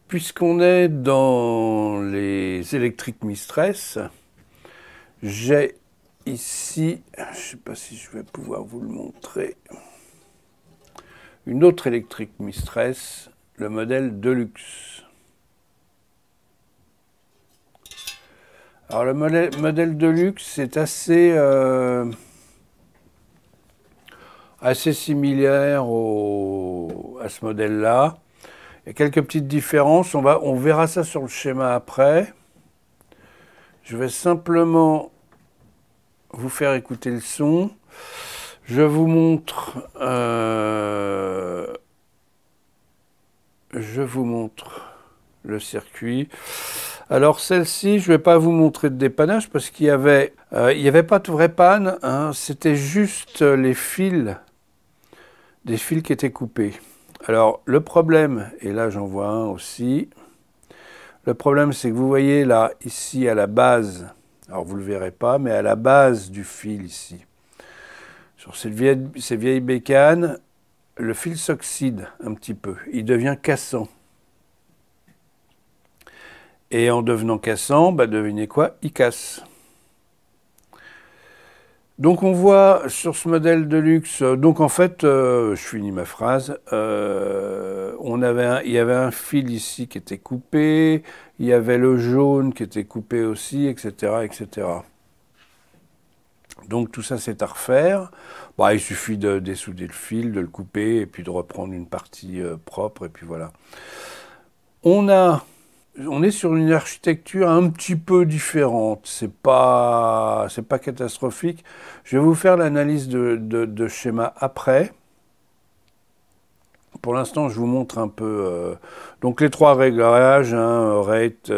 Puisqu'on est dans les électriques Mistress, j'ai ici, je ne sais pas si je vais pouvoir vous le montrer, une autre électrique Mistress, le modèle Deluxe. Alors le modèle Deluxe est assez similaire à ce modèle-là. Il y a quelques petites différences, on verra ça sur le schéma après. Je vais simplement vous faire écouter le son. Je vous montre le circuit. Alors celle-ci, je ne vais pas vous montrer de dépannage parce qu'il y avait pas de vraie panne, hein, c'était juste les fils, des fils qui étaient coupés. Alors le problème, et là j'en vois un aussi, le problème c'est que vous voyez là, ici à la base, alors vous ne le verrez pas, mais à la base du fil ici, sur ces vieilles bécanes, le fil s'oxyde un petit peu, il devient cassant. Et en devenant cassant, bah devinez quoi, il casse. Donc on voit sur ce modèle Deluxe, donc en fait, je finis ma phrase, il y avait un fil ici qui était coupé, il y avait le jaune qui était coupé aussi, etc., etc. Donc tout ça c'est à refaire. Bah, il suffit de dessouder le fil, de le couper et puis de reprendre une partie propre et puis voilà. On est sur une architecture un petit peu différente, c'est pas catastrophique. Je vais vous faire l'analyse de schéma après. Pour l'instant, je vous montre un peu donc les trois réglages, hein, rate,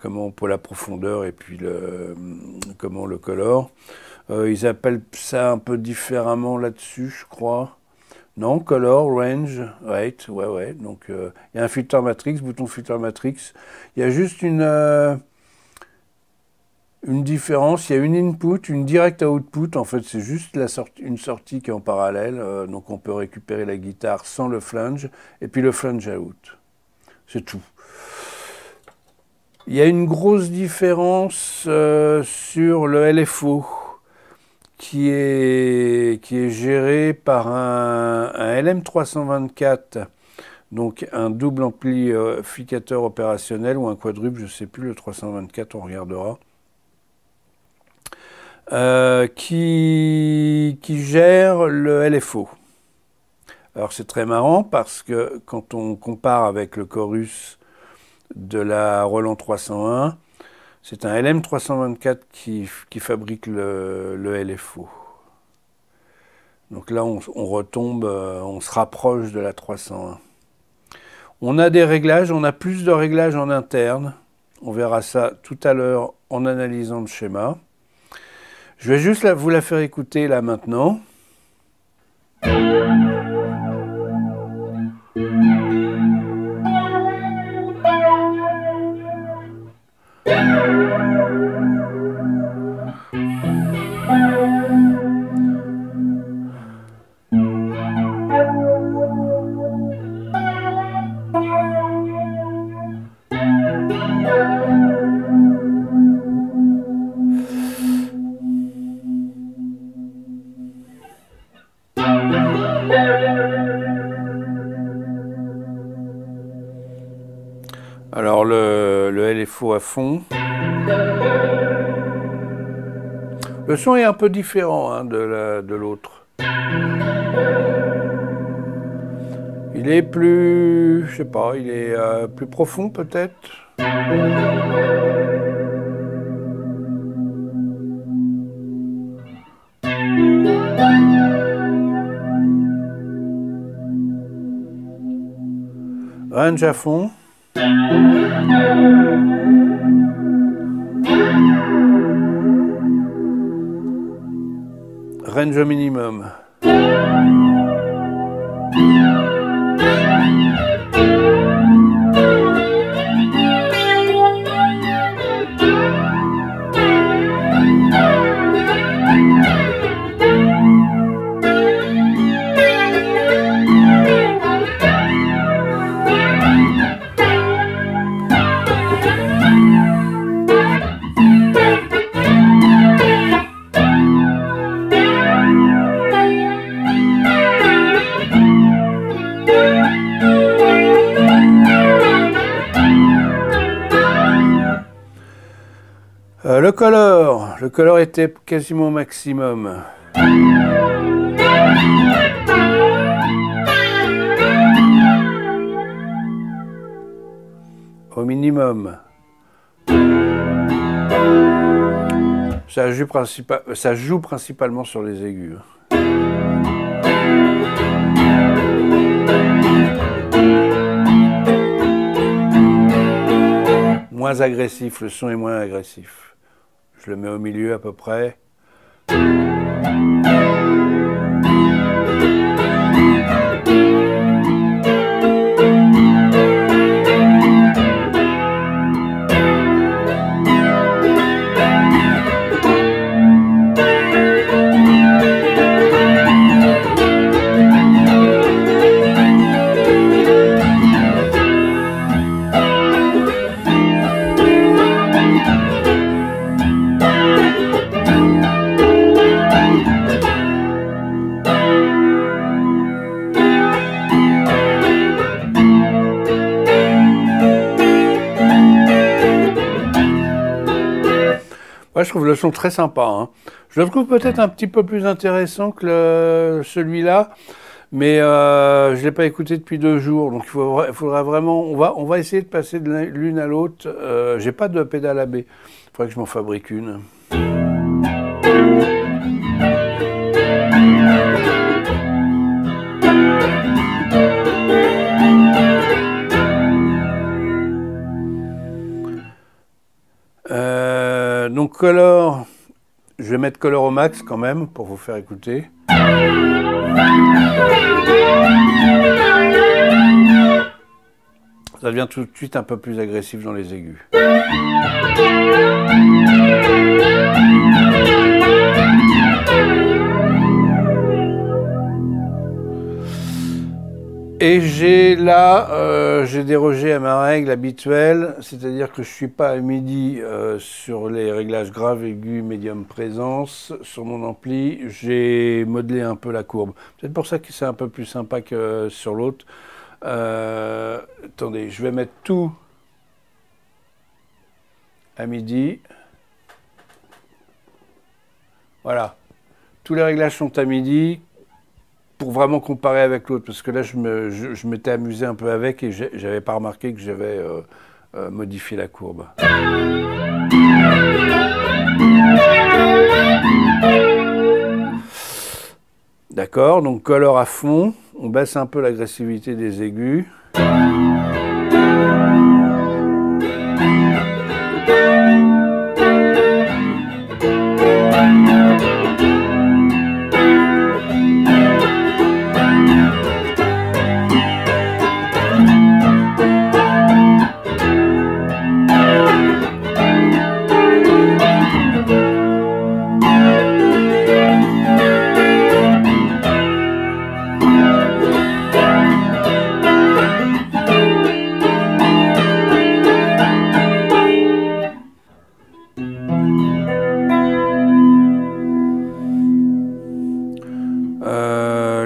comment pour la profondeur et puis comment le color. Ils appellent ça un peu différemment là-dessus, je crois. Non, color, range, rate, ouais. Donc, il y a un filter matrix, bouton filter matrix. Il y a juste une différence. Il y a une input, une direct output. En fait, c'est juste une sortie qui est en parallèle. Donc, on peut récupérer la guitare sans le flange. Et puis le flange out. C'est tout. Il y a une grosse différence sur le LFO. Qui est géré par un LM324, donc un double amplificateur opérationnel ou un quadruple, je ne sais plus, le 324, on regardera, qui gère le LFO. Alors c'est très marrant parce que quand on compare avec le chorus de la Roland 301, c'est un LM324 qui fabrique le LFO. Donc là, on retombe, on se rapproche de la 301. On a des réglages, on a plus de réglages en interne. On verra ça tout à l'heure en analysant le schéma. Je vais juste vous la faire écouter là maintenant. Alors le LFO à fond. Le son est un peu différent hein, de l'autre. Il est plus, je sais pas, il est plus profond peut-être. Range à fond. Range au minimum. Le color était quasiment au maximum. Au minimum. Ça joue principalement sur les aigus. Moins agressif, le son est moins agressif. Je le mets au milieu à peu près. Ouais, je trouve le son très sympa, hein. Je le trouve peut-être un petit peu plus intéressant que celui-là, mais je ne l'ai pas écouté depuis 2 jours, donc il faudra vraiment... On va essayer de passer de l'une à l'autre. J'ai pas de pédale AB, il faudrait que je m'en fabrique une. Donc color, je vais mettre color au max quand même pour vous faire écouter. Ça devient tout de suite un peu plus agressif dans les aigus. Et j'ai dérogé à ma règle habituelle, c'est-à-dire que je ne suis pas à midi sur les réglages grave, aigu, médium, présence. Sur mon ampli, j'ai modelé un peu la courbe. C'est pour ça que c'est un peu plus sympa que sur l'autre. Attendez, je vais mettre tout à midi. Voilà, tous les réglages sont à midi. Pour vraiment comparer avec l'autre, parce que là je m'étais amusé un peu avec et j'avais pas remarqué que j'avais modifié la courbe. D'accord, donc color à fond, on baisse un peu l'agressivité des aigus.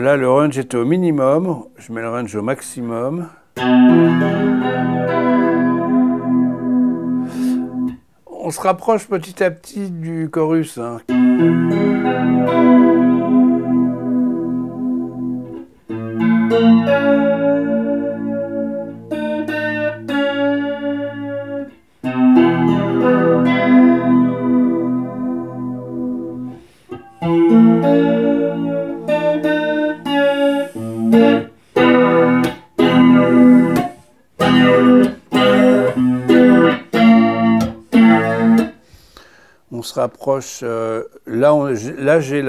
Là, le range était au minimum. Je mets le range au maximum. On se rapproche petit à petit du chorus, hein. On se rapproche. Là, j'ai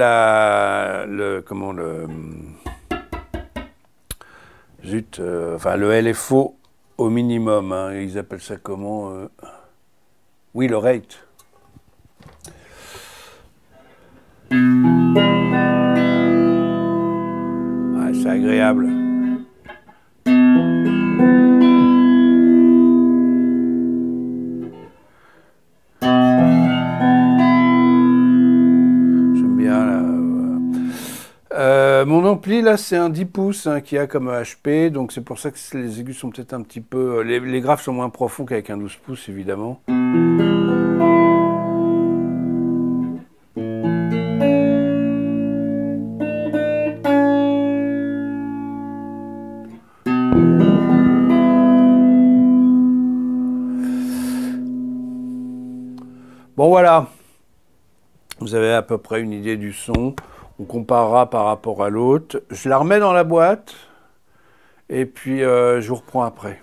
enfin le LFO au minimum, hein. Ils appellent ça comment? Oui, le rate. Ouais, c'est agréable. Mon ampli, là, c'est un 10 pouces hein, qui a comme HP, donc c'est pour ça que les aigus sont peut-être un petit peu... Les graves sont moins profonds qu'avec un 12 pouces, évidemment. Bon voilà, vous avez à peu près une idée du son. On comparera par rapport à l'autre. Je la remets dans la boîte et puis je vous reprends après.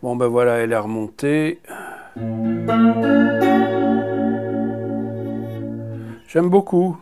Bon ben voilà, elle est remontée. J'aime beaucoup.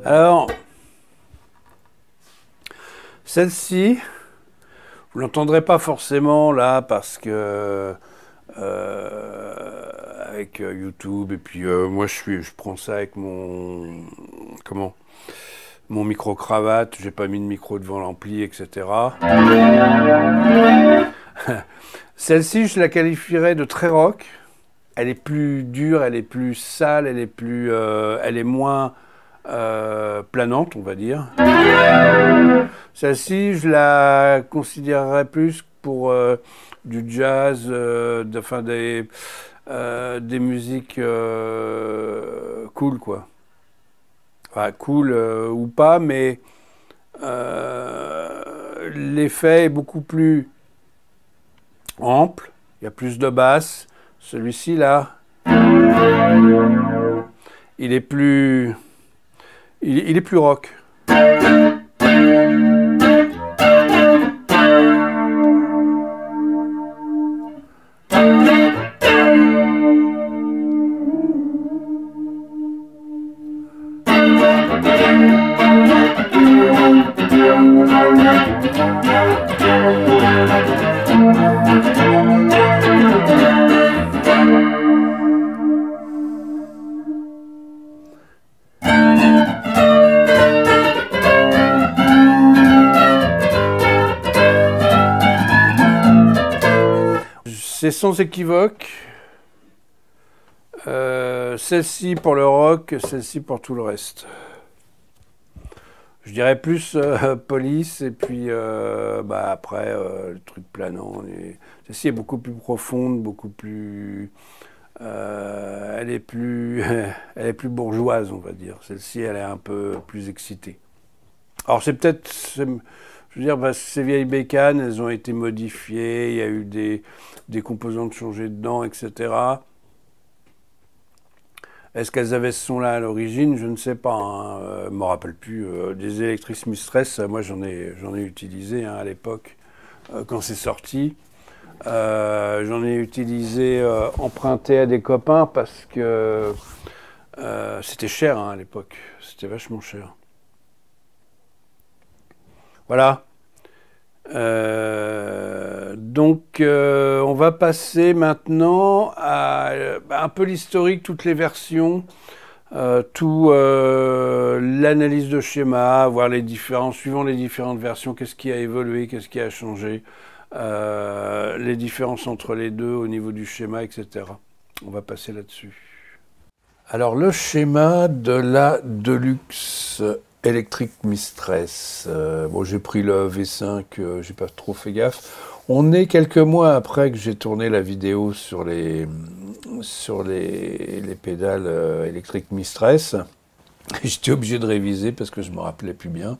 Alors, celle-ci, vous ne l'entendrez pas forcément là parce que avec YouTube et puis moi je prends ça avec mon mon micro cravate, j'ai pas mis de micro devant l'ampli, etc. Celle-ci, je la qualifierais de très rock. Elle est plus dure, elle est plus sale, elle est moins planante, on va dire. Celle-ci, je la considérerais plus pour du jazz, des musiques cool, quoi. Enfin, cool ou pas, mais l'effet est beaucoup plus ample, il y a plus de basse. Celui-ci, là, il est plus, il est plus rock. C'est sans équivoque. Celle-ci pour le rock, celle-ci pour tout le reste. Je dirais plus Police et puis après le truc planant. Celle-ci est beaucoup plus profonde, beaucoup plus. Elle est plus, elle est plus bourgeoise, on va dire. Celle-ci, elle est un peu plus excitée. Alors c'est peut-être, je veux dire, ces vieilles bécanes, elles ont été modifiées. Il y a eu des composantes changées dedans, etc. Est-ce qu'elles avaient ce son-là à l'origine? Je ne sais pas. Je ne me rappelle plus. Des Electric Mistress, moi j'en ai utilisé à l'époque quand c'est sorti. J'en ai utilisé emprunté à des copains parce que c'était cher à l'époque. C'était vachement cher. Voilà. On va passer maintenant à un peu l'historique, toutes les versions, l'analyse de schéma, voir les différences, suivant les différentes versions, qu'est-ce qui a évolué, qu'est-ce qui a changé, les différences entre les deux au niveau du schéma, etc. On va passer là-dessus. Alors le schéma de la Deluxe Electric Mistress. Bon, j'ai pris le V5, j'ai pas trop fait gaffe. On est quelques mois après que j'ai tourné la vidéo sur les pédales électriques Mistress. J'étais obligé de réviser parce que je me rappelais plus bien.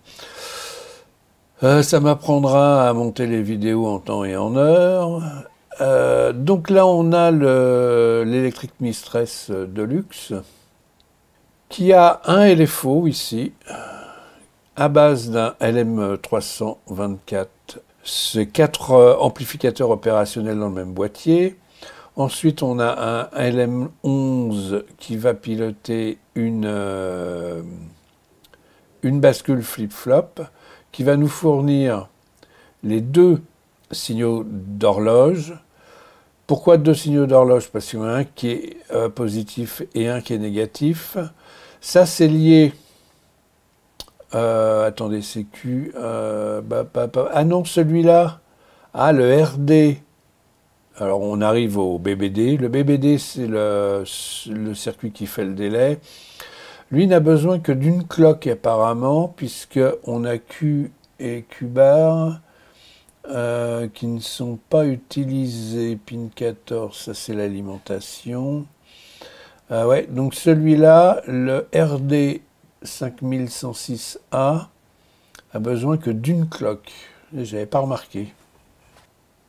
Ça m'apprendra à monter les vidéos en temps et en heure. Donc là, on a l'électrique Mistress Deluxe qui a un LFO ici, à base d'un LM324. C'est 4 amplificateurs opérationnels dans le même boîtier. Ensuite, on a un LM11 qui va piloter une bascule flip-flop qui va nous fournir les 2 signaux d'horloge. Pourquoi 2 signaux d'horloge? Parce qu'il y en a un qui est positif et un qui est négatif. Ça, c'est lié... attendez, c'est Q... ah non, celui-là. Ah, le RD. Alors, on arrive au BBD. Le BBD, c'est le circuit qui fait le délai. Lui n'a besoin que d'une cloque, apparemment, puisqu'on a Q et Q bar qui ne sont pas utilisés. Pin 14, ça c'est l'alimentation. Ouais, donc celui-là, le RD 5106A, a besoin que d'une cloque. Je n'avais pas remarqué.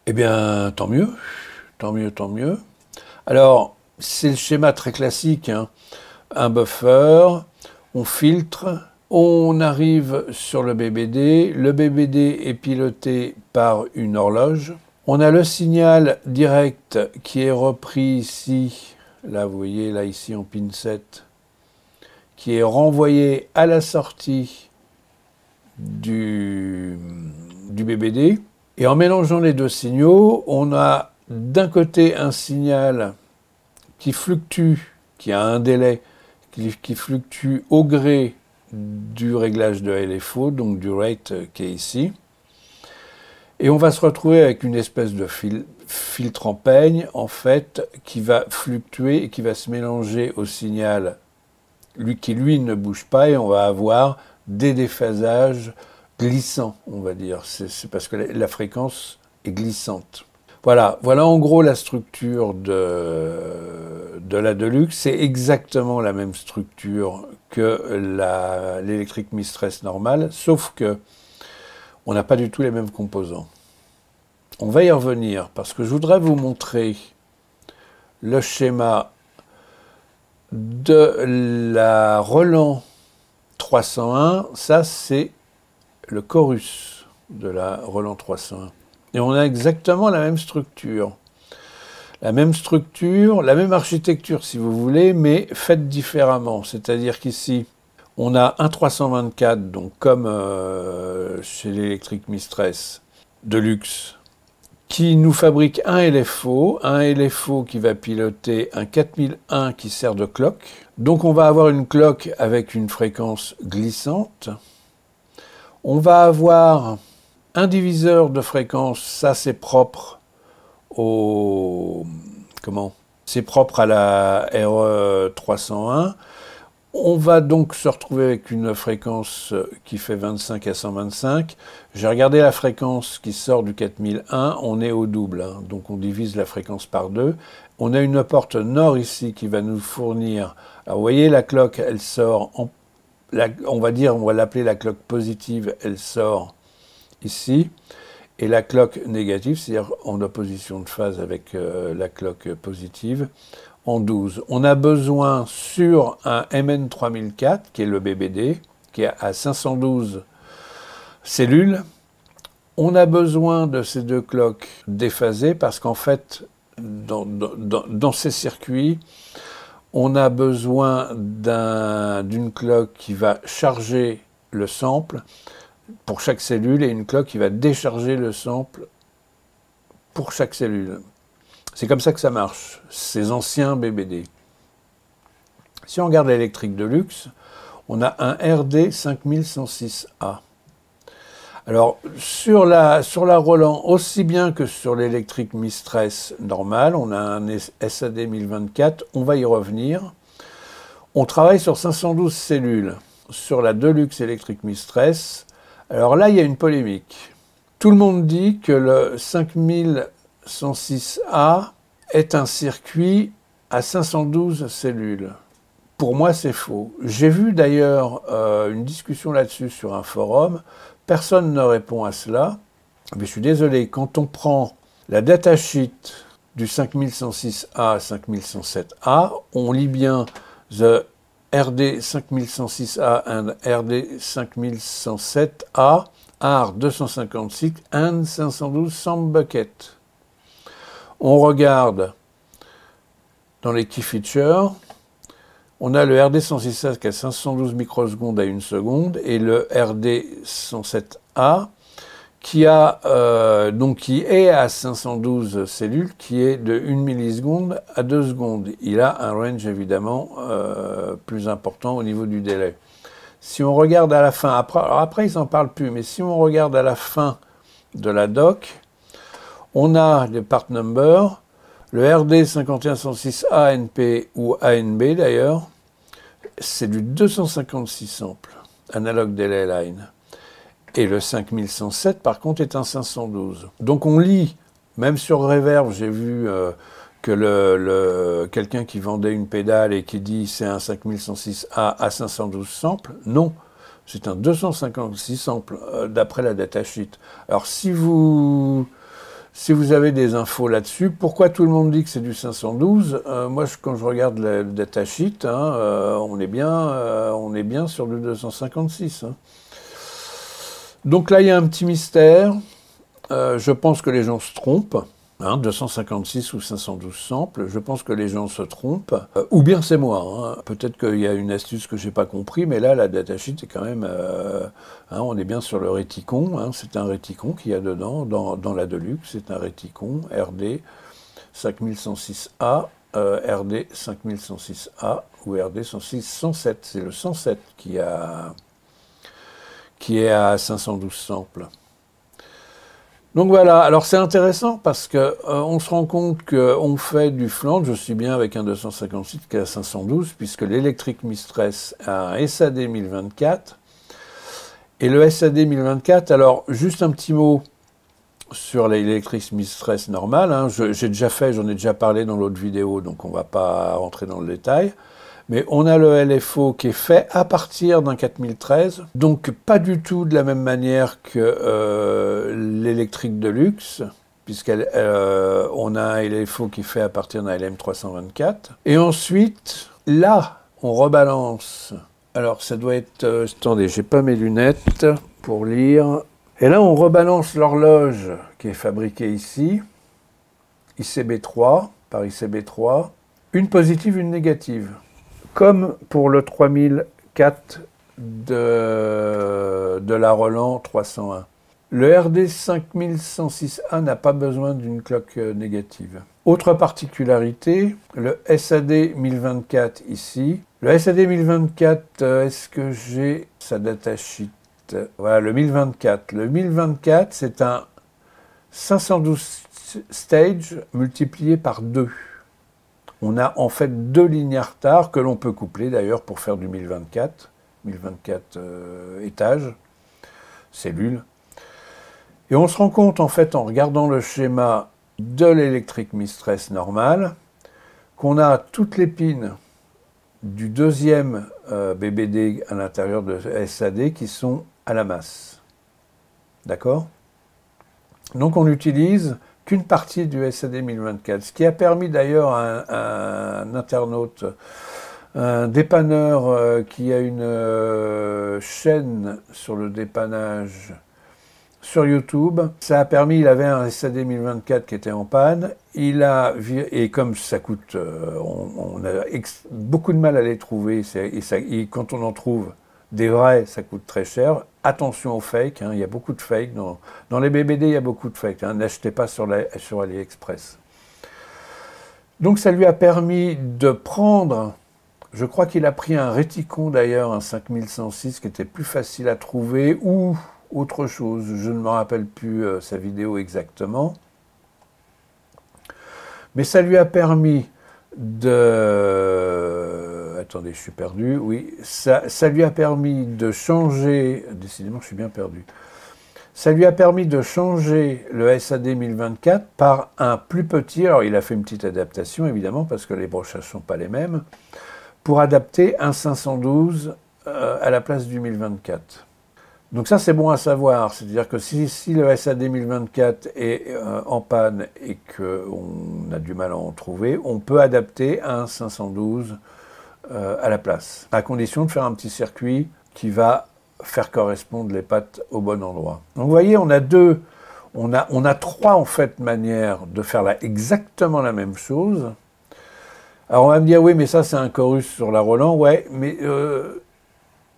Eh bien, tant mieux, tant mieux, tant mieux. Alors, c'est le schéma très classique, hein. Un buffer, on filtre, on arrive sur le BBD. Le BBD est piloté par une horloge. On a le signal direct qui est repris ici, là vous voyez, là ici en pin 7, qui est renvoyé à la sortie du BBD. Et en mélangeant les 2 signaux, on a d'un côté un signal qui fluctue, qui a un délai, qui fluctue au gré du réglage de LFO, donc du rate qui est ici. Et on va se retrouver avec une espèce de filtre en peigne, en fait, qui va fluctuer et qui va se mélanger au signal qui, lui, ne bouge pas, et on va avoir des déphasages glissants, on va dire. C'est parce que la fréquence est glissante. Voilà en gros la structure de la Deluxe. C'est exactement la même structure que l'électrique Mistress normale, sauf que on n'a pas du tout les mêmes composants. On va y revenir, parce que je voudrais vous montrer le schéma de la Roland 301. Ça, c'est le chorus de la Roland 301. Et on a exactement la même structure. La même structure, la même architecture, si vous voulez, mais faite différemment. C'est-à-dire qu'ici, on a un 324, donc comme chez l'électrique Mistress Deluxe, qui nous fabrique un LFO qui va piloter un 4001 qui sert de clock. Donc on va avoir une clock avec une fréquence glissante. On va avoir un diviseur de fréquence, ça c'est propre c'est propre à la RE301. On va donc se retrouver avec une fréquence qui fait 25 à 125. J'ai regardé la fréquence qui sort du 4001, on est au double, hein, donc on divise la fréquence par 2. On a une porte nord ici qui va nous fournir... Alors vous voyez, la cloque, elle sort, on va l'appeler la cloque positive, elle sort ici. Et la cloque négative, c'est-à-dire en opposition de phase avec la cloque positive, en 12. On a besoin sur un MN3004, qui est le BBD, qui est à 512 cellules, on a besoin de ces 2 cloques déphasées parce qu'en fait, dans ces circuits, on a besoin d'une cloque qui va charger le sample pour chaque cellule et une cloque qui va décharger le sample pour chaque cellule. C'est comme ça que ça marche, ces anciens BBD. Si on regarde l'électrique Deluxe, on a un RD 5106A. Alors, sur la Roland, aussi bien que sur l'électrique Mistress normale, on a un SAD 1024, on va y revenir. On travaille sur 512 cellules. Sur la Deluxe électrique Mistress, alors là, il y a une polémique. Tout le monde dit que le 5106A est un circuit à 512 cellules. Pour moi, c'est faux. J'ai vu d'ailleurs une discussion là-dessus sur un forum. Personne ne répond à cela. Mais je suis désolé, quand on prend la datasheet du 5106A à 5107A, on lit bien The RD 5106A and RD 5107A are 256 and 512 sample buckets. On regarde dans les key features, on a le RD 106A qui a 512 microsecondes à 1 seconde et le RD 107A qui est à 512 cellules, qui est de 1 milliseconde à 2 secondes. Il a un range évidemment plus important au niveau du délai. Si on regarde à la fin, après ils n'en parlent plus, mais si on regarde à la fin de la doc, on a les part numbers, le RD 5106 ANP ou ANB d'ailleurs, c'est du 256 samples, analog delay line. Et le 5107, par contre, est un 512. Donc on lit, même sur Reverb, j'ai vu que quelqu'un qui vendait une pédale et qui dit c'est un 5106A à 512 samples. Non, c'est un 256 samples, d'après la datasheet. Alors si vous avez des infos là-dessus, pourquoi tout le monde dit que c'est du 512 ? Moi, quand je regarde le datasheet, on est bien sur du 256. Hein. Donc là, il y a un petit mystère. Je pense que les gens se trompent. 256 ou 512 samples, je pense que les gens se trompent. Ou bien c'est moi. Peut-être qu'il y a une astuce que je n'ai pas compris, mais là, la datasheet est quand même... on est bien sur le réticon. C'est un réticon qu'il y a dedans, dans la Deluxe. C'est un réticon RD 5106A, RD 5106A ou RD 107. C'est le 107 qui est à 512 samples. Donc voilà, alors c'est intéressant parce que on se rend compte qu'on fait du flange, je suis bien avec un 256 qui est à 512, puisque l'Electric Mistress a un SAD 1024. Et le SAD 1024, alors juste un petit mot sur l'Electric Mistress normale, j'en ai déjà parlé dans l'autre vidéo, donc on ne va pas rentrer dans le détail. Mais on a le LFO qui est fait à partir d'un 4013, donc pas du tout de la même manière que l'électrique Deluxe, puisqu'on a un LFO qui est fait à partir d'un LM324. Et ensuite, là, on rebalance. Alors, ça doit être... attendez, j'ai pas mes lunettes pour lire. Et là, on rebalance l'horloge qui est fabriquée ici, ICB3, par ICB3, une positive, une négative. Comme pour le 3004 de la Roland 301. Le RD 5106A n'a pas besoin d'une cloque négative. Autre particularité, le SAD 1024 ici. Le SAD 1024, est-ce que j'ai sa datasheet? Voilà, le 1024. Le 1024, c'est un 512 stage multiplié par 2. On a en fait 2 lignes à retard que l'on peut coupler d'ailleurs pour faire du 1024 étages, cellules. Et on se rend compte en fait en regardant le schéma de l'Electric Mistress normale qu'on a toutes les pins du deuxième BBD à l'intérieur de SAD qui sont à la masse. D'accord? Donc on n'utilise qu'une partie du SAD 1024, ce qui a permis d'ailleurs à un internaute, un dépanneur qui a une chaîne sur le dépannage sur YouTube. Ça a permis, il avait un SAD 1024 qui était en panne, et comme ça coûte, on a beaucoup de mal à les trouver, et quand on en trouve des vrais, ça coûte très cher. Attention aux fakes, il y a beaucoup de fakes. Dans les BBD, il y a beaucoup de fakes. N'achetez pas sur AliExpress. Donc ça lui a permis de prendre, je crois qu'il a pris un réticon d'ailleurs, un 5106, qui était plus facile à trouver, ou autre chose, je ne me rappelle plus sa vidéo exactement. Mais ça lui a permis de... Attendez, je suis perdu. Oui, ça lui a permis de changer... Décidément, je suis bien perdu. Ça lui a permis de changer le SAD 1024 par un plus petit, alors il a fait une petite adaptation évidemment parce que les brochages ne sont pas les mêmes, pour adapter un 512 à la place du 1024. Donc ça c'est bon à savoir, c'est-à-dire que si le SAD 1024 est en panne et qu'on a du mal à en trouver, on peut adapter un 512 à la place, à condition de faire un petit circuit qui va faire correspondre les pattes au bon endroit. Donc vous voyez, on a trois en fait manières de faire exactement la même chose. Alors on va me dire, oui mais ça c'est un chorus sur la Roland, ouais, mais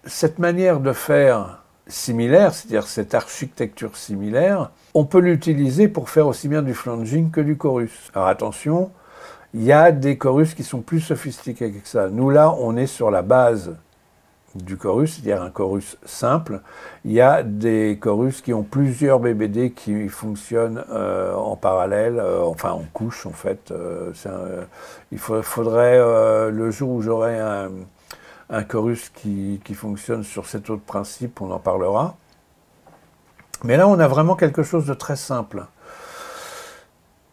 cette manière de faire similaire, c'est-à-dire cette architecture similaire, on peut l'utiliser pour faire aussi bien du flanging que du chorus. Alors attention, il y a des chorus qui sont plus sophistiqués que ça. Nous là, on est sur la base du chorus, c'est-à-dire un chorus simple. Il y a des chorus qui ont plusieurs BBD qui fonctionnent en parallèle, enfin en couche en fait. Il faudrait, le jour où j'aurai un chorus qui fonctionne sur cet autre principe, on en parlera. Mais là, on a vraiment quelque chose de très simple.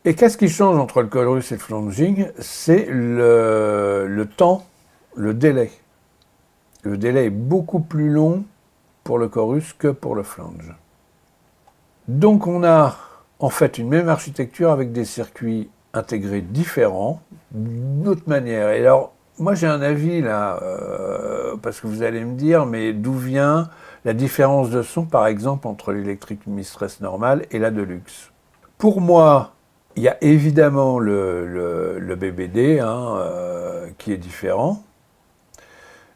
Et qu'est-ce qui change entre le chorus et le flanging? C'est le temps, le délai. Le délai est beaucoup plus long pour le chorus que pour le flange. Donc on a en fait une même architecture avec des circuits intégrés différents, d'une autre manière. Et alors, moi j'ai un avis là, parce que vous allez me dire, mais d'où vient la différence de son, par exemple, entre l'électrique Mistress normale et la Deluxe? Pour moi, il y a évidemment le BBD qui est différent,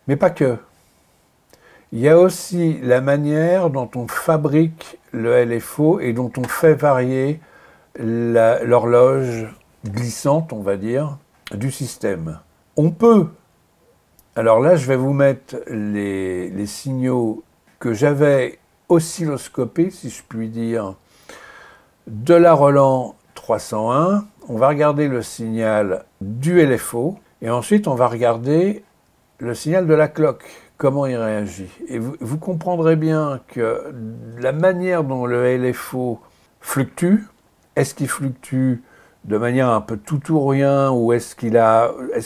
mais pas que. Il y a aussi la manière dont on fabrique le LFO et dont on fait varier l'horloge glissante, on va dire, du système. On peut, alors là je vais vous mettre les signaux que j'avais oscilloscopés, si je puis dire, de la Roland 301. On va regarder le signal du LFO et ensuite on va regarder le signal de la cloque, comment il réagit. Et vous comprendrez bien que la manière dont le LFO fluctue, est-ce qu'il fluctue de manière un peu tout ou rien, ou est-ce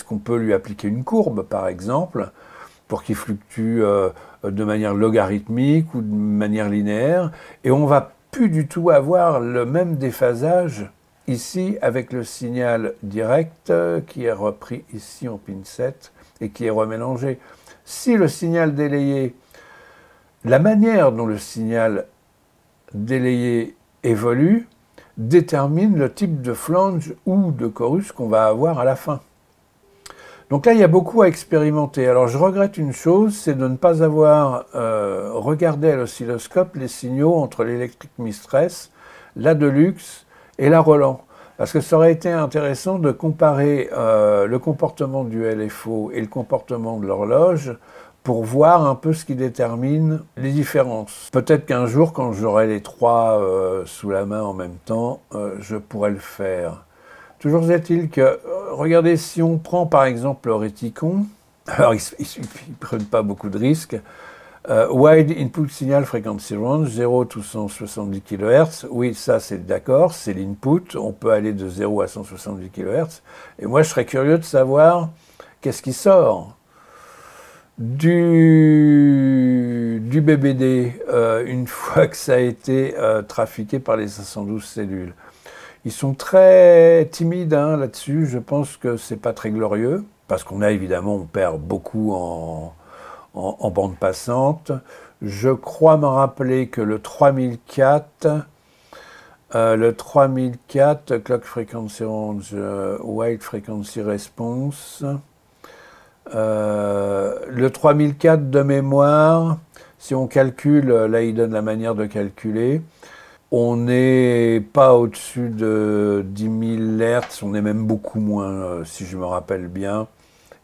qu'on peut lui appliquer une courbe, par exemple, pour qu'il fluctue de manière logarithmique ou de manière linéaire, et on va plus du tout avoir le même déphasage ici avec le signal direct qui est repris ici en pinset et qui est remélangé. Si le signal délayé, la manière dont le signal délayé évolue, détermine le type de flange ou de chorus qu'on va avoir à la fin. Donc là, il y a beaucoup à expérimenter. Alors je regrette une chose, c'est de ne pas avoir regardé à l'oscilloscope les signaux entre l'électrique Mistress, la Deluxe et la Roland. Parce que ça aurait été intéressant de comparer le comportement du LFO et le comportement de l'horloge pour voir un peu ce qui détermine les différences. Peut-être qu'un jour, quand j'aurai les trois sous la main en même temps, je pourrai le faire. Toujours est-il que, regardez, si on prend par exemple le réticon, alors ils ne prennent pas beaucoup de risques, Wide Input Signal Frequency Range, 0 à 170 kHz, oui, ça c'est d'accord, c'est l'input, on peut aller de 0 à 170 kHz, et moi je serais curieux de savoir qu'est-ce qui sort du BBD une fois que ça a été trafiqué par les 512 cellules. Ils sont très timides là-dessus, je pense que c'est pas très glorieux, parce qu'on a évidemment, on perd beaucoup en bande passante. Je crois me rappeler que le 3004, Clock Frequency Range, Wide Frequency Response, le 3004 de mémoire, si on calcule, là il donne la manière de calculer, on n'est pas au-dessus de 10 000 Hz, on est même beaucoup moins, si je me rappelle bien.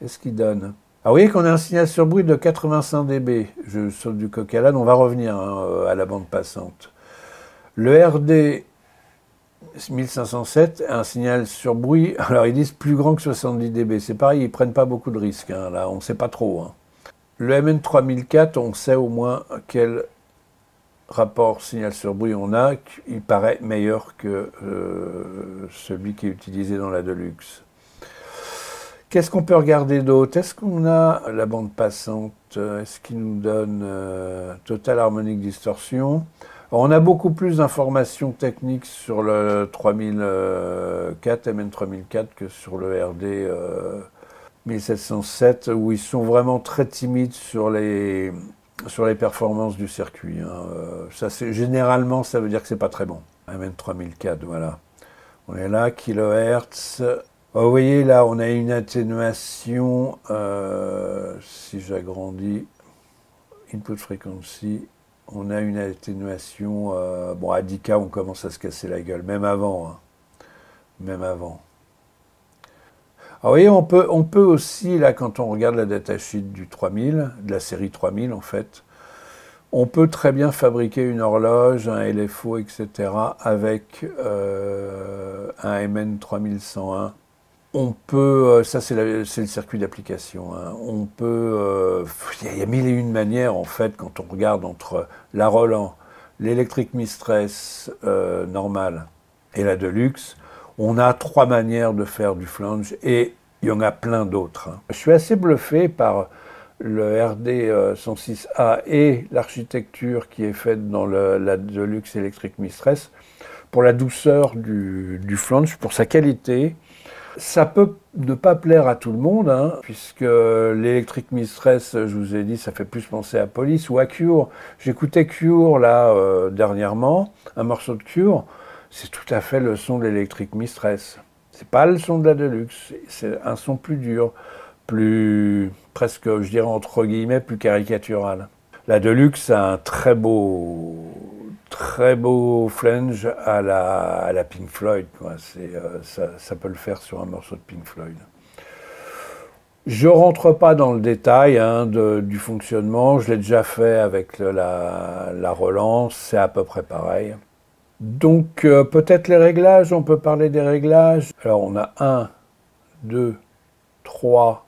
Est-ce qu'il donne? Alors vous voyez qu'on a un signal sur bruit de 85 dB. Je saute du coq à l'âne, on va revenir à la bande passante. Le RD 1507 a un signal sur bruit, alors ils disent plus grand que 70 dB. C'est pareil, ils ne prennent pas beaucoup de risques, là on ne sait pas trop. Le MN 3004, on sait au moins quel rapport signal sur bruit on a, il paraît meilleur que celui qui est utilisé dans la Deluxe. Qu'est-ce qu'on peut regarder d'autre? Est-ce qu'on a la bande passante? Est-ce qu'il nous donne Total Harmonic Distortion? Alors, on a beaucoup plus d'informations techniques sur le 3004, MN3004 que sur le RD 1707, où ils sont vraiment très timides sur les performances du circuit. Ça, généralement, ça veut dire que c'est pas très bon. MN3004, voilà. On est là, kilohertz. Vous voyez, là, on a une atténuation, si j'agrandis, input frequency, on a une atténuation, bon, à 10K, on commence à se casser la gueule, même avant. Même avant. Alors, vous voyez, on peut aussi, là, quand on regarde la datasheet du 3000, de la série 3000, en fait, on peut très bien fabriquer une horloge, un LFO, etc., avec un MN3101. On peut, ça c'est le circuit d'application, on peut, il y a mille et une manières en fait quand on regarde entre la Roland, l'électrique Mistress normale et la Deluxe, on a trois manières de faire du flange et il y en a plein d'autres. Je suis assez bluffé par le RD 106A et l'architecture qui est faite dans la Deluxe électrique Mistress pour la douceur du flange, pour sa qualité. Ça peut ne pas plaire à tout le monde, puisque l'électrique Mistress, je vous ai dit, ça fait plus penser à Police ou à Cure. J'écoutais Cure, là, dernièrement, un morceau de Cure, c'est tout à fait le son de l'électrique Mistress. C'est pas le son de la Deluxe, c'est un son plus dur, plus, presque, je dirais, entre guillemets, plus caricatural. La Deluxe a un très beau flange à la Pink Floyd, quoi. Ça peut le faire sur un morceau de Pink Floyd. Je rentre pas dans le détail du fonctionnement, je l'ai déjà fait avec la Roland, c'est à peu près pareil. Donc peut-être les réglages, on peut parler des réglages. Alors on a 1, 2, 3,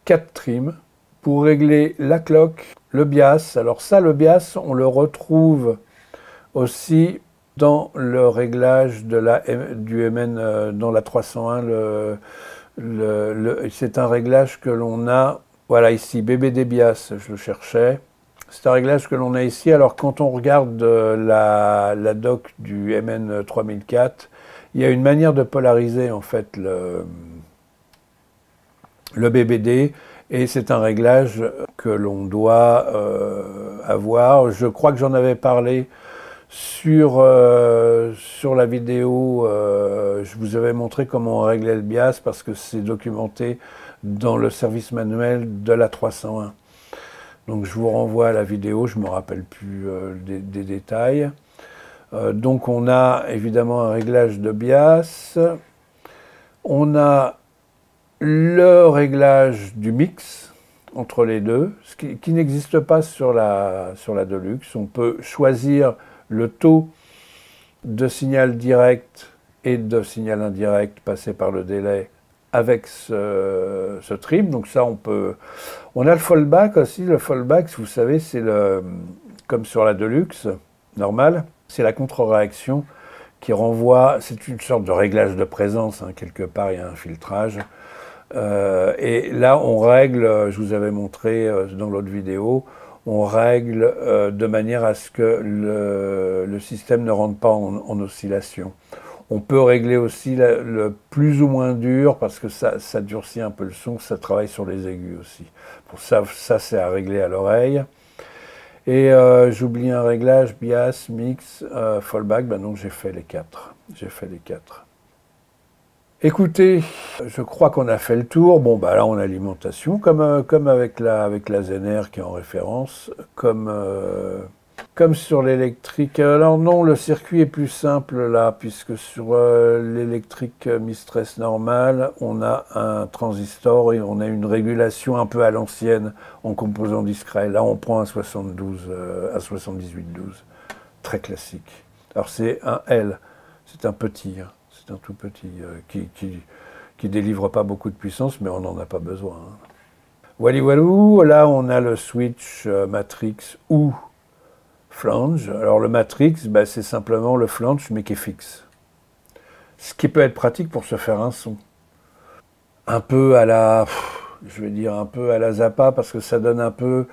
4 trims pour régler la clock, le bias. Alors ça, le bias, on le retrouve aussi dans le réglage du MN dans la 301, c'est un réglage que l'on a, voilà ici, BBD bias, je le cherchais. C'est un réglage que l'on a ici. Alors quand on regarde la doc du MN3004, il y a une manière de polariser en fait le BBD et c'est un réglage que l'on doit avoir. Je crois que j'en avais parlé sur la vidéo, je vous avais montré comment on réglait le bias parce que c'est documenté dans le service manuel de la 301. Donc je vous renvoie à la vidéo, je ne me rappelle plus des détails. Donc on a évidemment un réglage de bias. On a le réglage du mix entre les deux, ce qui n'existe pas sur la Deluxe. On peut choisir le taux de signal direct et de signal indirect passé par le délai avec ce trim. Donc ça, on peut... On a le fallback aussi. Le fallback, vous savez, c'est comme sur la Deluxe normale, c'est la contre-réaction qui renvoie... C'est une sorte de réglage de présence, quelque part, il y a un filtrage. Et là, on règle, je vous avais montré dans l'autre vidéo, on règle de manière à ce que le système ne rentre pas en oscillation. On peut régler aussi le plus ou moins dur, parce que ça durcit un peu le son, ça travaille sur les aigus aussi. Pour ça c'est à régler à l'oreille. Et j'oublie un réglage, bias, mix, fallback, donc j'ai fait les quatre. J'ai fait les quatre. Écoutez, je crois qu'on a fait le tour. Bon, là, on a l'alimentation, comme avec la Zener qui est en référence, comme sur l'électrique. Alors non, le circuit est plus simple là, puisque sur l'électrique Mistress normale, on a un transistor et on a une régulation un peu à l'ancienne en composant discret. Là, on prend un 72, un 7812, très classique. Alors c'est un L, c'est un petit. C'est un tout petit qui délivre pas beaucoup de puissance, mais on n'en a pas besoin. Voilà, là on a le switch Matrix ou flange. Alors le matrix, bah, c'est simplement le flange mais qui est fixe. Ce qui peut être pratique pour se faire un son. Un peu à la, je vais dire un peu à la Zappa, parce que ça donne un peu,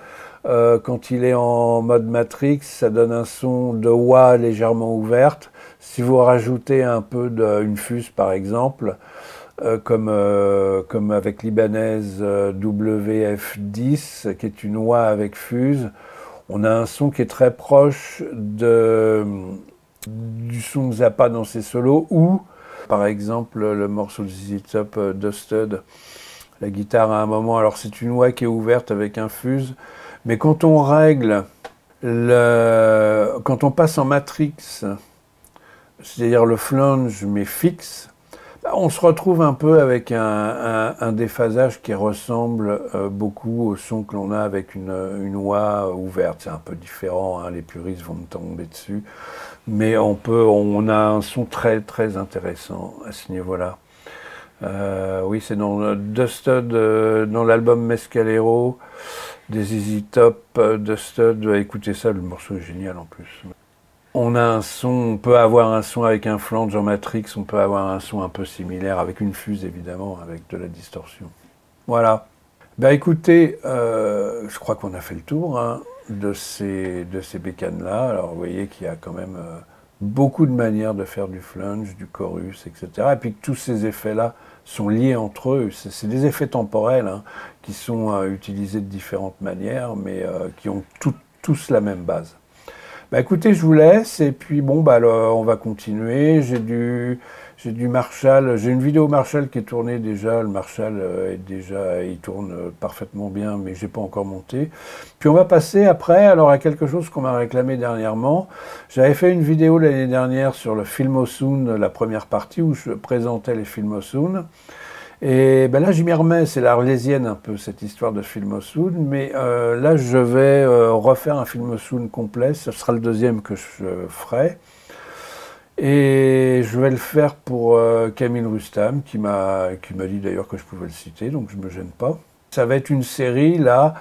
quand il est en mode matrix, ça donne un son de wah légèrement ouverte. Si vous rajoutez un peu d'une fuse par exemple, comme avec l'Ibanez WF10, qui est une wah avec fuse, on a un son qui est très proche du son de Zappa dans ses solos, ou par exemple le morceau de ZZ Top Dusted, la guitare à un moment, alors c'est une wah qui est ouverte avec un fuse, mais quand on règle, quand on passe en matrix, c'est-à-dire le flange mais fixe, on se retrouve un peu avec un déphasage qui ressemble beaucoup au son que l'on a avec une wah ouverte. C'est un peu différent, hein, les puristes vont me tomber dessus, mais on a un son très très intéressant à ce niveau-là. Oui, c'est dans Dusted, dans l'album Mescalero des ZZ Top, Dusted. Écoutez ça, le morceau est génial en plus. On a un son, on peut avoir un son avec un flange en matrix, on peut avoir un son un peu similaire avec une fuse évidemment, avec de la distorsion. Voilà. Ben écoutez, je crois qu'on a fait le tour, hein, de ces bécanes-là. Alors vous voyez qu'il y a quand même beaucoup de manières de faire du flange, du chorus, etc. Et puis que tous ces effets-là sont liés entre eux. C'est des effets temporels, hein, qui sont utilisés de différentes manières, mais qui ont tous la même base. Bah écoutez, je vous laisse, et puis bon, bah on va continuer. J'ai du Marshall, j'ai une vidéo Marshall qui est tournée déjà. Le Marshall il tourne parfaitement bien, mais j'ai pas encore monté. Puis on va passer après alors à quelque chose qu'on m'a réclamé dernièrement. J'avais fait une vidéo l'année dernière sur le Filmosound, la première partie où je présentais les Filmosound. Et ben là, j'y m'y remets, c'est l'Arlésienne un peu, cette histoire de Filmosound, mais là, je vais refaire un Filmosound complet, ce sera le deuxième que je ferai, et je vais le faire pour Camille Rustam, qui m'a dit d'ailleurs que je pouvais le citer, donc je ne me gêne pas. Ça va être une série, là,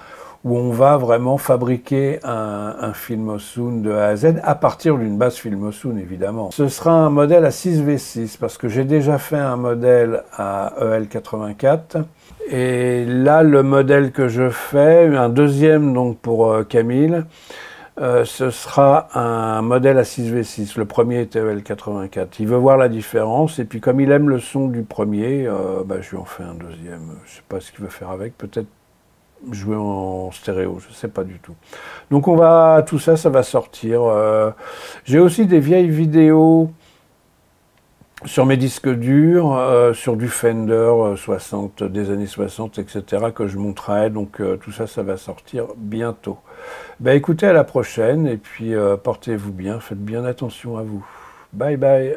où on va vraiment fabriquer un Filmosound de A à Z, à partir d'une base Filmosound, évidemment. Ce sera un modèle à 6V6, parce que j'ai déjà fait un modèle à EL84, et là, le modèle que je fais, un deuxième donc pour Camille, ce sera un modèle à 6V6. Le premier était EL84. Il veut voir la différence, et puis comme il aime le son du premier, bah, je lui en fais un deuxième. Je ne sais pas ce qu'il veut faire avec, peut-être jouer en stéréo, je ne sais pas du tout. Donc tout ça va sortir. J'ai aussi des vieilles vidéos sur mes disques durs, sur du Fender 60, des années 60, etc. que je montrerai. Donc tout ça va sortir bientôt. Ben, écoutez, à la prochaine, et puis portez-vous bien, faites bien attention à vous. Bye bye.